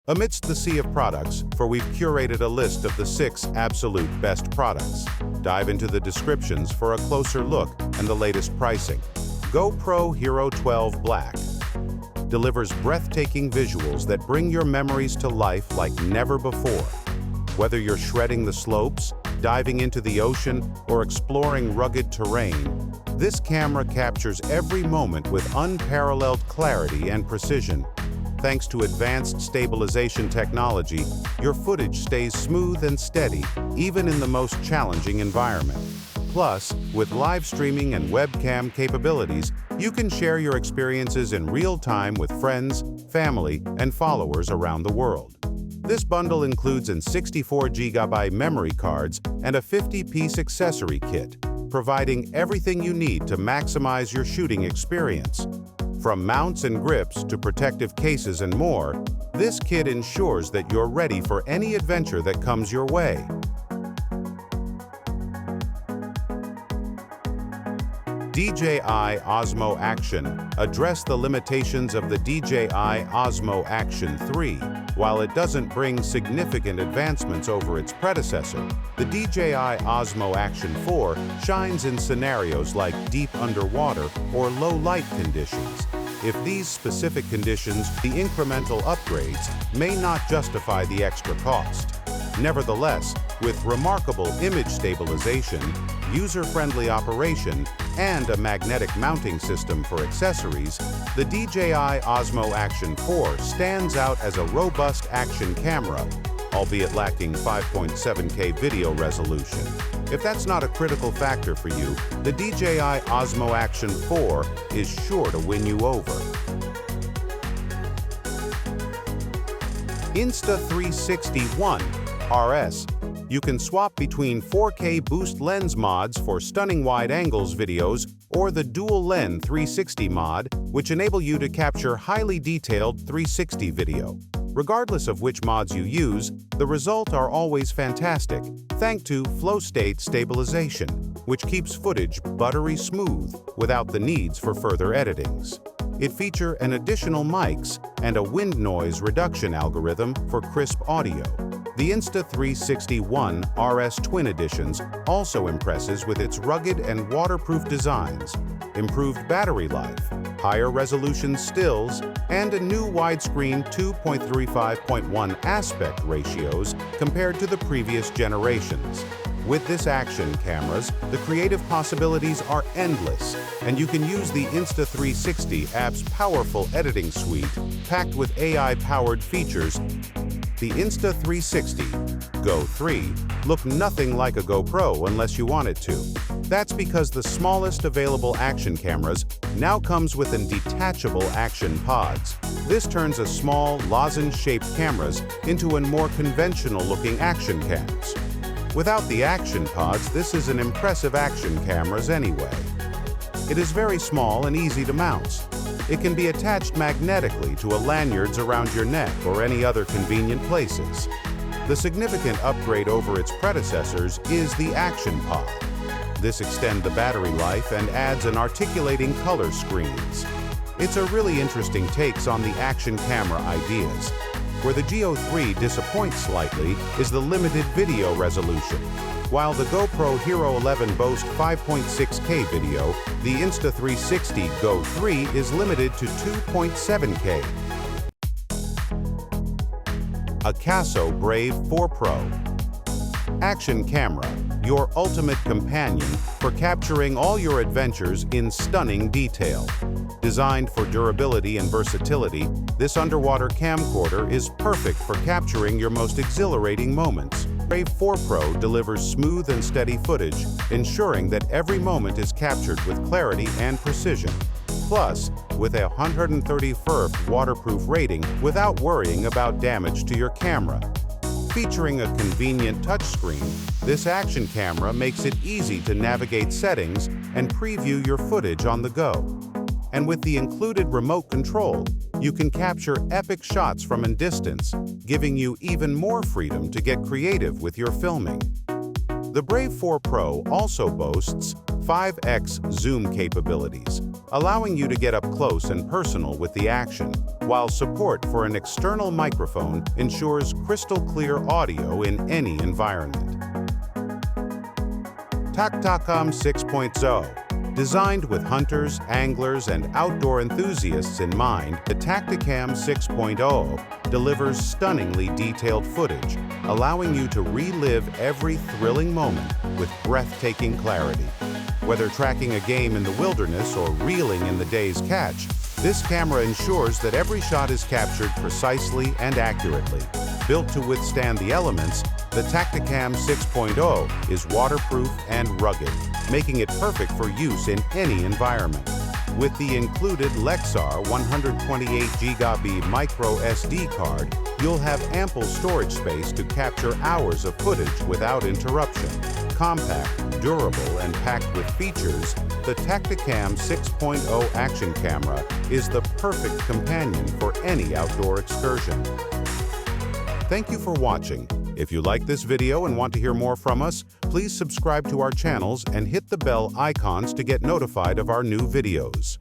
Amidst the sea of products, for we've curated a list of the 6 absolute best products. Dive into the descriptions for a closer look and the latest pricing. GoPro Hero 12 Black delivers breathtaking visuals that bring your memories to life like never before. Whether you're shredding the slopes, diving into the ocean, or exploring rugged terrain, this camera captures every moment with unparalleled clarity and precision. Thanks to advanced stabilization technology, your footage stays smooth and steady, even in the most challenging environment. Plus, with live streaming and webcam capabilities, you can share your experiences in real time with friends, family, and followers around the world. This bundle includes an 64GB memory cards and a 50-piece accessory kit, providing everything you need to maximize your shooting experience. From mounts and grips to protective cases and more, this kit ensures that you're ready for any adventure that comes your way. DJI Osmo Action addressed the limitations of the DJI Osmo Action 3. While it doesn't bring significant advancements over its predecessor, the DJI Osmo Action 4 shines in scenarios like deep underwater or low light conditions. If these specific conditions, the incremental upgrades may not justify the extra cost. Nevertheless, with remarkable image stabilization, user-friendly operation, and a magnetic mounting system for accessories, the DJI Osmo Action 4 stands out as a robust action camera, albeit lacking 5.7K video resolution. If that's not a critical factor for you, the DJI Osmo Action 4 is sure to win you over. Insta360 ONE RS. You can swap between 4K boost lens mods for stunning wide angles videos or the dual lens 360 mod, which enable you to capture highly detailed 360 video. Regardless of which mods you use, the results are always fantastic, thanks to flow state stabilization, which keeps footage buttery smooth without the needs for further editings. It features an additional mics and a wind noise reduction algorithm for crisp audio. The Insta360 ONE RS Twin Editions also impresses with its rugged and waterproof designs, improved battery life, higher resolution stills, and a new widescreen 2.35:1 aspect ratios compared to the previous generations. With this action cameras, the creative possibilities are endless, and you can use the Insta360 app's powerful editing suite packed with AI-powered features. The Insta360 Go 3 look nothing like a GoPro unless you want it to. That's because the smallest available action cameras now comes with an detachable action pods. This turns a small, lozenge-shaped cameras into a more conventional-looking action cams. Without the action pods, this is an impressive action cameras anyway. It is very small and easy to mount. It can be attached magnetically to a lanyards around your neck or any other convenient places. The significant upgrade over its predecessors is the Action Pod. This extends the battery life and adds an articulating color screens. It's a really interesting takes on the action camera ideas. Where the Go 3 disappoints slightly is the limited video resolution. While the GoPro Hero 11 boasts 5.6K video, the Insta360 Go 3 is limited to 2.7K. Acaso Brave 4 Pro Action Camera, your ultimate companion for capturing all your adventures in stunning detail. Designed for durability and versatility, this underwater camcorder is perfect for capturing your most exhilarating moments. Brave 4 Pro delivers smooth and steady footage, ensuring that every moment is captured with clarity and precision. Plus, with a 130 FIRF waterproof rating without worrying about damage to your camera. Featuring a convenient touchscreen, this action camera makes it easy to navigate settings and preview your footage on the go. And with the included remote control, you can capture epic shots from a distance, giving you even more freedom to get creative with your filming. The Brave 4 Pro also boasts 5x zoom capabilities, allowing you to get up close and personal with the action, while support for an external microphone ensures crystal clear audio in any environment. Tactacam 6.0. Designed with hunters, anglers, and outdoor enthusiasts in mind, the Tactacam 6.0 delivers stunningly detailed footage, allowing you to relive every thrilling moment with breathtaking clarity. Whether tracking a game in the wilderness or reeling in the day's catch, this camera ensures that every shot is captured precisely and accurately. Built to withstand the elements, the Tactacam 6.0 is waterproof and rugged, making it perfect for use in any environment. With the included Lexar 128GB micro SD card, you'll have ample storage space to capture hours of footage without interruption. Compact, durable, and packed with features, the Tactacam 6.0 action camera is the perfect companion for any outdoor excursion. Thank you for watching. If you like this video and want to hear more from us, please subscribe to our channels and hit the bell icons to get notified of our new videos.